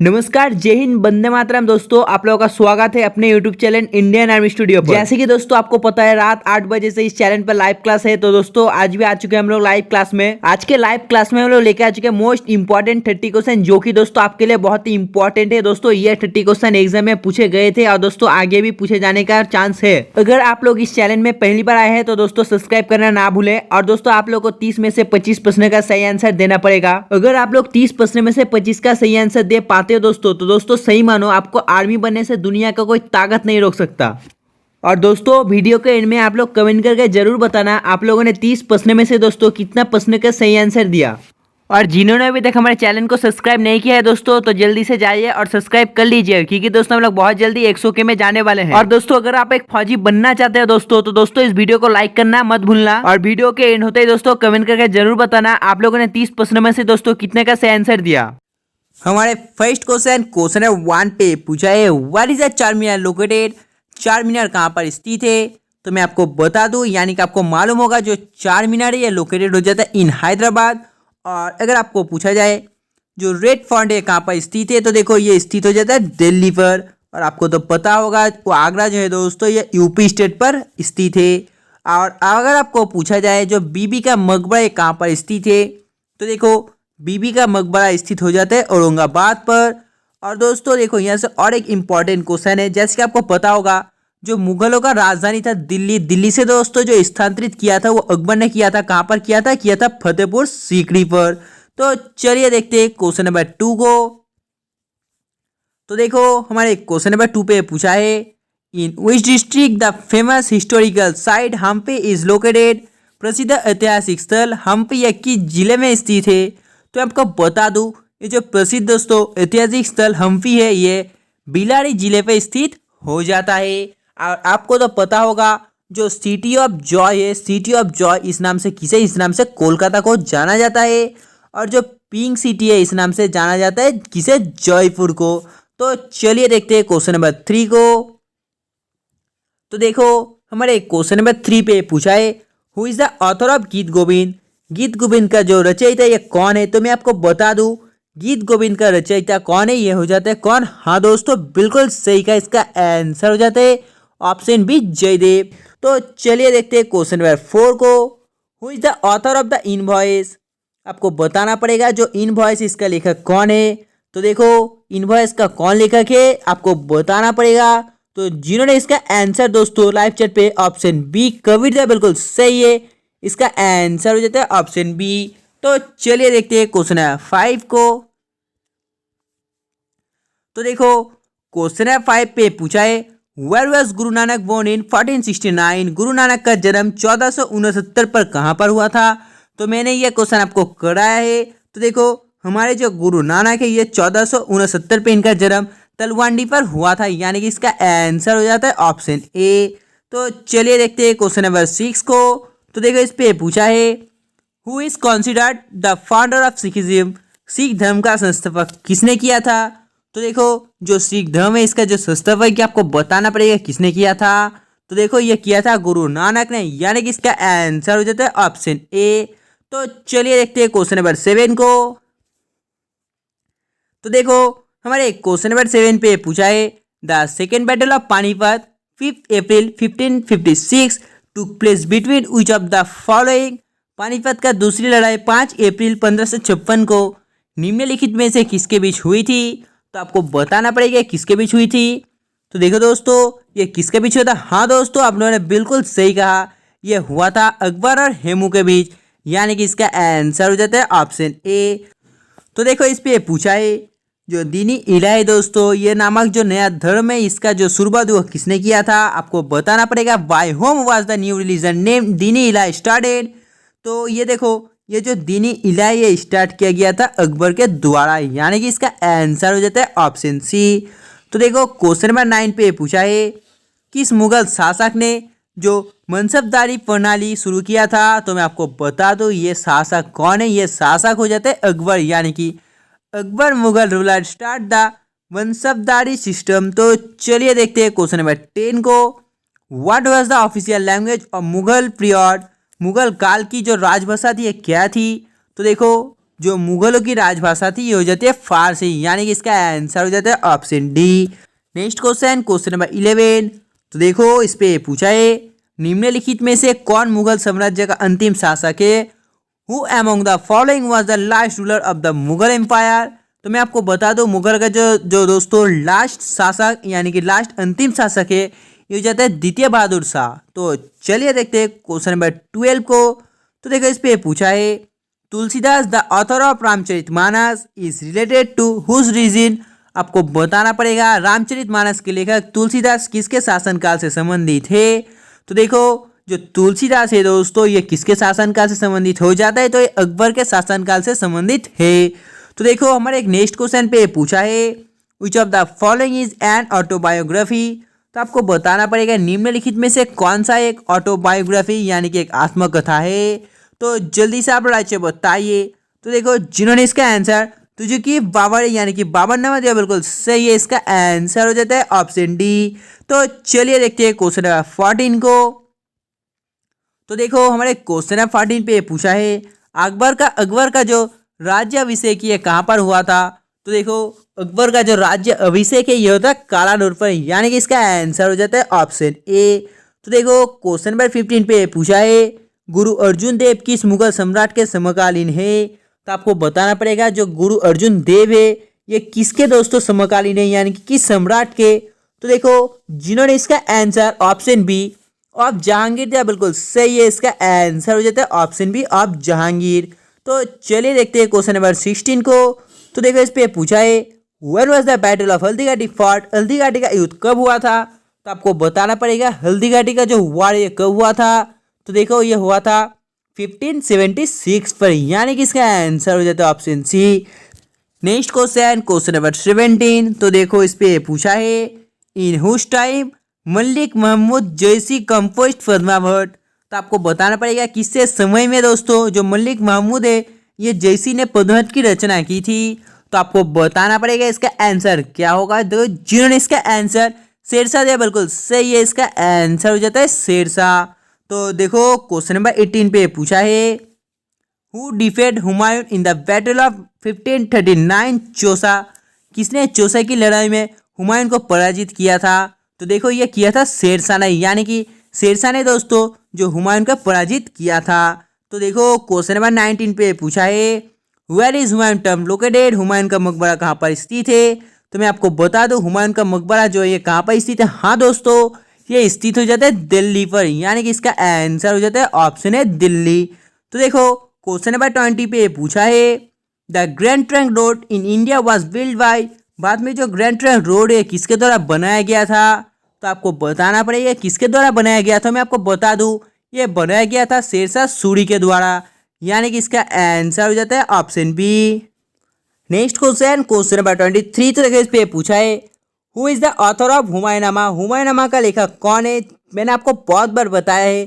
नमस्कार, जय हिंद, वंदे मातरम। दोस्तों, आप लोगों का स्वागत है अपने YouTube channel Indian army studio पर। जैसे कि दोस्तों आपको पता है, रात 8 बजे से इस चैनल पर लाइव क्लास है। तो दोस्तों आज भी आ चुके हैं हम लोग लाइव क्लास में। आज के लाइव क्लास में हम लोग लेके आ चुके हैं मोस्ट इंपॉर्टेंट 30 क्वेश्चन, जो कि दोस्तों आपके लिए बहुत ही इंपॉर्टेंट है। दोस्तों ये 30 क्वेश्चन एग्जाम में पूछे गए थे और दोस्तों आगे भी पूछे जाने का चांस है। अगर आप लोग इस चैनल में पहली बार आए हैं तो दोस्तों सब्सक्राइब करना ना भूलें। और दोस्तों आप लोग को 30 में से 25 प्रश्न का सही आंसर देना पड़ेगा। अगर आप लोग 30 प्रश्न में से 25 का सही आंसर दे पाते हो दोस्तों, तो दोस्तों सही मानो, आपको आर्मी बनने से दुनिया का कोई ताकत नहीं रोक सकता। और दोस्तों वीडियो के एंड में आप लोग कमेंट करके जरूर बताना आप लोगों ने 30 प्रश्न में से दोस्तों कितना प्रश्न का सही आंसर दिया। और जिन्होंने अभी तक हमारे चैनल को सब्सक्राइब नहीं किया है दोस्तों, तो जल्दी से जाइए और सब्सक्राइब कर लीजिए, क्योंकि दोस्तों हम लोग बहुत जल्दी 100K में जाने वाले हैं। और दोस्तों अगर आप एक फौजी बनना चाहते हो दोस्तों, तो दोस्तों इस वीडियो को लाइक करना मत भूलना। और वीडियो के एंड होते ही दोस्तों कमेंट करके जरूर बताना आप लोगों ने 30 प्रश्न में से दोस्तों कितने का सही आंसर दिया। हमारे फर्स्ट क्वेश्चन है 1 पे पूछा है, व्हाट इज द चार मीनार लोकेटेड। चार मीनार कहाँ पर स्थित है? तो मैं आपको बता दूं, यानी कि आपको मालूम होगा जो चार मीनार है ये लोकेटेड हो जाता है इन हैदराबाद। और अगर आपको पूछा जाए जो रेड फोर्ट है कहाँ पर स्थित है, तो देखो ये स्थित हो जाता है दिल्ली पर। और आपको तो पता होगा वो आगरा जो है दोस्तों ये यूपी स्टेट पर स्थित है। और अगर आपको पूछा जाए जो बीबी का मकबरा है कहाँ पर स्थित है, तो देखो बीबी का मकबरा स्थित हो जाता है औरंगाबाद पर। और दोस्तों देखो यहाँ से और एक इम्पॉर्टेंट क्वेश्चन है, जैसे कि आपको पता होगा जो मुगलों का राजधानी था दिल्ली, दिल्ली से दोस्तों जो स्थानांतरित किया था वो अकबर ने किया था। कहाँ पर किया था फतेहपुर सीकरी पर। तो चलिए देखते हैं क्वेश्चन नंबर 2 को। तो देखो हमारे क्वेश्चन नंबर 2 पे पूछा है, in which district the famous historical site Hampi is located. प्रसिद्ध ऐतिहासिक स्थल हम्पी किस जिले में स्थित है? तो आपको बता दूं ये जो प्रसिद्ध दोस्तों ऐतिहासिक स्थल हम्पी है ये बेल्लारी जिले पे स्थित हो जाता है। और आपको तो पता होगा जो सिटी ऑफ जॉय है, सिटी ऑफ जॉय इस नाम से इस नाम से कोलकाता को जाना जाता है। और जो पिंक सिटी है इस नाम से जाना जाता है किसे? जयपुर को। तो चलिए देखते हैं क्वेश्चन नंबर 3 को। तो देखो हमारे क्वेश्चन नंबर 3 पे पूछा है, who is the author of गीत गोविंद। गीत गोविंद का जो रचयिता ये कौन है? तो मैं आपको बता दूं गीत गोविंद का रचयिता कौन है, ये हो जाता है कौन? हाँ दोस्तों बिल्कुल सही का इसका आंसर हो जाता है ऑप्शन बी जयदेव। तो चलिए देखते हैं क्वेश्चन नंबर 4 को। Who is the author of the invoice. आपको बताना पड़ेगा जो इनवॉइस इसका लेखक कौन है। तो देखो इनवॉइस का कौन लेखक है आपको बताना पड़ेगा। तो जिन्होंने इसका आंसर दोस्तों लाइव चैट पे ऑप्शन बी कबीर दिया, बिल्कुल सही है, इसका आंसर हो जाता है ऑप्शन बी। तो चलिए देखते हैं क्वेश्चन नंबर 5 को। तो देखो क्वेश्चन नंबर 5 पे पूछा है, where was Guru Nanak born in 1469। Guru Nanak का जन्म 1469 पर कहाँ पर हुआ था? तो मैंने ये क्वेश्चन आपको कराया है। तो देखो हमारे जो गुरु नानक है ये 1469 पे इनका जन्म तलवंडी पर हुआ था, यानी कि इसका आंसर हो जाता है ऑप्शन ए। तो चलिए देखते हैं क्वेश्चन नंबर 6 को। तो देखो इस पे पूछा है, who is considered the founder of Sikhism. Sikh धर्म का संस्थापक किसने किया था? तो देखो जो सिख धर्म है इसका जो संस्थापक आपको बताना पड़ेगा किसने किया था। तो देखो ये किया था गुरु नानक ने, यानी कि इसका आंसर हो जाता है ऑप्शन ए। तो चलिए देखते हैं क्वेश्चन नंबर 7 को। तो देखो हमारे क्वेश्चन नंबर 7 पे पूछा है, the second battle of Panipat 5 April 1556 took place between which of the following. Panipat का दूसरी लड़ाई 5 अप्रैल 1556 को निम्नलिखित में से किसके बीच हुई थी? तो आपको बताना पड़ेगा किसके बीच हुई थी। तो देखो दोस्तों ये किसके बीच हुआ था? हाँ दोस्तों आप लोगों ने बिल्कुल सही कहा, ये हुआ था अकबर और हेमू के बीच, यानी कि इसका आंसर हो जाता है ऑप्शन ए। तो देखो इस पे पूछा है, जो दीनी इलाह है दोस्तों ये नामक जो नया धर्म है इसका जो शुरुआत वो किसने किया था? आपको बताना पड़ेगा by whom was the new religion name Dini Ilah started. तो ये देखो ये जो दीनी इलाह ये स्टार्ट किया गया था अकबर के द्वारा, यानी कि इसका आंसर हो जाता है ऑप्शन सी। तो देखो क्वेश्चन नंबर 9 पे पूछा है, किस मुगल शासक ने जो मनसबदारी प्रणाली शुरू किया था? तो मैं आपको बता दूं ये शासक कौन है, ये शासक हो जाता है अकबर, यानी कि Akbar Mughal ruler start the मनसबदारी system. तो चलिए देखते हैं क्वेश्चन नंबर 10 को। What was the official language of Mughal period. Mughal काल की जो राजभाषा थी ये क्या थी? तो देखो जो मुगलों की राजभाषा थी ये हो जाती है फारसी, यानी कि इसका आंसर हो जाता है option D. Next question, question number 11। तो देखो इस पे पूछा है निम्नलिखित में से कौन मुगल साम्राज्य का अंतिम शासक है? Who among the following was the last ruler of the Mughal empire? तो मैं आपको बता दूं मुगल का जो दोस्तों लास्ट शासक यानी कि लास्ट अंतिम शासक है ये हो जाता है द्वितीय बहादुर शाह। तो चलिए देखते हैं क्वेश्चन नंबर 12 को। तो देखो इस पे पूछा है Tulsidas the author of Ramcharitmanas is related to whose region? आपको बताना पड़ेगा रामचरितमानस के लेखक तुलसीदास किसके शासनकाल से संबंधित है? तो देखो जो तुलसीदास है दोस्तों ये किसके शासनकाल से संबंधित हो जाता है? तो ये अकबर के शासनकाल से संबंधित है। तो देखो हमारे एक नेक्स्ट क्वेश्चन पे पूछा है which of the following is an autobiography? तो आपको बताना पड़ेगा निम्नलिखित में से कौन सा एक ऑटोबायोग्राफी यानी कि एक आत्मकथा है? तो जल्दी से आप राज्य बताइए। तो देखो जिन्होंने इसका आंसर तुझे की बाबर यानी कि बाबरनामा दिया बिल्कुल सही है, इसका आंसर हो जाता है ऑप्शन डी। तो चलिए देखते हैं क्वेश्चन नंबर 14 को। तो देखो हमारे क्वेश्चन नंबर 14 पे पूछा है अकबर का जो राज्य अभिषेक ये कहाँ पर हुआ था? तो देखो अकबर का जो राज्य अभिषेक है ये होता है कालानूर पर, यानी कि इसका आंसर हो जाता है ऑप्शन ए। तो देखो क्वेश्चन नंबर 15 पे पूछा है गुरु अर्जुन देव किस मुगल सम्राट के समकालीन है? तो आपको बताना पड़ेगा जो गुरु अर्जुन देव है ये किसके दोस्तों समकालीन है यानी कि किस सम्राट के? तो देखो जिन्होंने इसका answer option B of Jahangir दिया बिल्कुल सही है, इसका आंसर हो जाता है ऑप्शन बी ऑफ जहांगीर। तो चलिए देखते हैं क्वेश्चन नंबर 16 को। तो देखो इस पे पूछा है when was the battle of Haldighati fought? Haldighati का युद्ध कब हुआ था? तो आपको बताना पड़ेगा हल्दीघाटी का जो वार ये कब हुआ था? तो देखो ये हुआ था 1576 पर, यानी कि इसका आंसर हो जाता है option C. Next question, question number 17। तो देखो इस पे पूछा है in whose time Malik Mahmud Jaisi composed Padma Bhatt? तो आपको बताना पड़ेगा किससे समय में दोस्तों जो मलिक महमूद है ये जैसी ने पद्मभट्ट की रचना की थी? तो आपको बताना पड़ेगा इसका आंसर क्या होगा। तो जिन्होंने इसका आंसर शेरशाह दिया बिल्कुल सही है, इसका आंसर हो जाता है शेरशाह। तो देखो क्वेश्चन नंबर 18 पे पूछा है who defeated Humayun in the battle of 1539 Chausa? किसने चौसा की लड़ाई में हुमायूं को पराजित किया था? तो देखो ये किया था शेरशाह ने, यानी कि शेरशाह ने दोस्तों जो हुमायूं को पराजित किया था। तो देखो क्वेश्चन नंबर 19 पे पूछा है वेयर इज हुमायूं टर्म लोकेटेड? हुमायूं का मकबरा कहाँ पर स्थित है? तो मैं आपको बता दूं हुमायूं का मकबरा जो है ये कहाँ पर स्थित है? हाँ दोस्तों ये स्थित हो जाता है दिल्ली पर, यानी कि इसका आंसर हो जाता है ऑप्शन है दिल्ली। तो देखो क्वेश्चन नंबर 20 पे पूछा है the grand trunk road in India was build by? बाद में जो ग्रैंड ट्रंक रोड है किसके द्वारा बनाया गया था? तो आपको बताना पड़ेगा किसके द्वारा बनाया गया था। मैं आपको बता दूं ये बनाया गया था शेरशाह सूरी के द्वारा, यानी कि इसका आंसर हो जाता है option B. Next question, question number 23। तो देखिए इस पे पूछा है who is the author of Humayunnama? Humayunnama का लेखक कौन है? मैंने आपको बहुत बार बताया है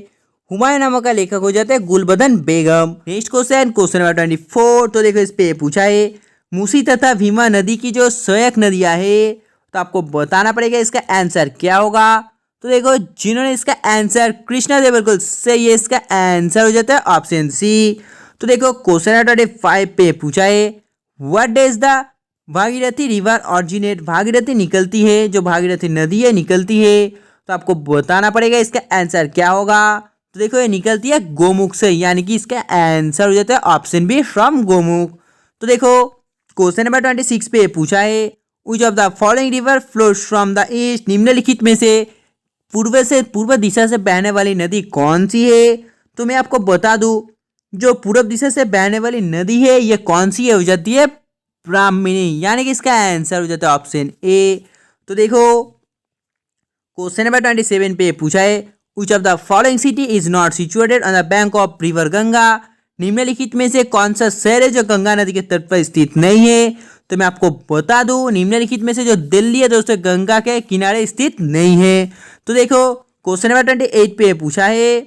हुमायूंनामा का लेखक हो जाता है Gulbadan Begum. Next question, question number 24। तो देखो इस पे पूछा है मूसी तथा भीमा नदी की जो सहायक नदियां है तो आपको बताना पड़ेगा इसका आंसर क्या होगा। तो देखो जिन्होंने इसका आंसर कृष्णा दे बिल्कुल सही है, इसका आंसर हो जाता है ऑप्शन सी। तो देखो क्वेश्चन नंबर 25 पे पूछा है what does the Bhagirathi river originate? Bhagirathi निकलती है जो भागीरथी नदी है निकलती है, तो आपको बताना पड़ेगा इसका आंसर क्या होगा। तो देखो ये निकलती है गोमुख से, यानी कि इसका आंसर हो जाता है ऑप्शन बी फ्रॉम गोमुख। तो देखो क्वेश्चन नंबर 26 पे पूछा है which of the following river flows from the east? निम्नलिखित में से पूर्व दिशा से बहने वाली नदी कौन सी है? तो मैं आपको बता दूं जो पूर्व दिशा से बहने वाली नदी है ये कौन सी है? हो जाती है ब्राह्मणी, यानी कि इसका आंसर हो जाता है ऑप्शन ए। तो देखो क्वेश्चन नंबर 27 पे पूछा है which of the following city is not situated on the bank of river Ganga? निम्नलिखित में से कौन सा शहर है जो गंगा नदी के तट पर स्थित नहीं है? तो मैं आपको बता दूं निम्नलिखित में से जो दिल्ली है दोस्तों गंगा के किनारे स्थित नहीं है। तो देखो क्वेश्चन नंबर 28 पे पूछा है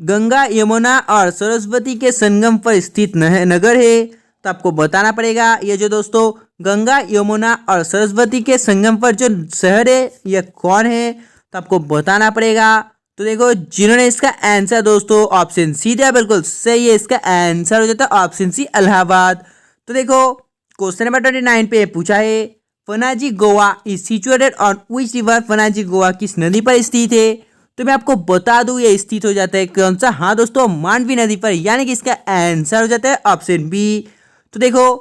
गंगा यमुना और सरस्वती के संगम पर स्थित नगर है, तो आपको बताना पड़ेगा ये जो दोस्तों गंगा यमुना और सरस्वती के संगम पर जो शहर है यह कौन है? तो आपको बताना पड़ेगा। तो देखो जिन्होंने इसका आंसर दोस्तों ऑप्शन सी दिया बिल्कुल सही है, इसका आंसर हो जाता है ऑप्शन सी इलाहाबाद। तो देखो क्वेश्चन नंबर 29 पे पूछा है Panaji Goa is situated on which river. Panaji Goa किस नदी पर स्थित है? तो मैं आपको बता दूं ये स्थित हो जाता है कौन सा, हाँ दोस्तों मांडवी नदी पर, यानी कि इसका आंसर हो जाता है ऑप्शन बी। तो देखो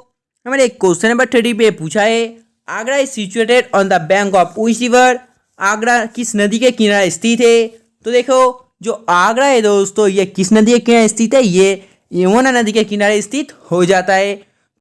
हमारे क्वेश्चन नंबर 30 पे पूछा है Agra is situated on the bank of which river. Agra किस नदी के किनारे स्थित है? तो देखो जो आगरा है दोस्तों ये किस नदी के किनारे स्थित है? ये यमुना नदी के किनारे स्थित हो जाता है।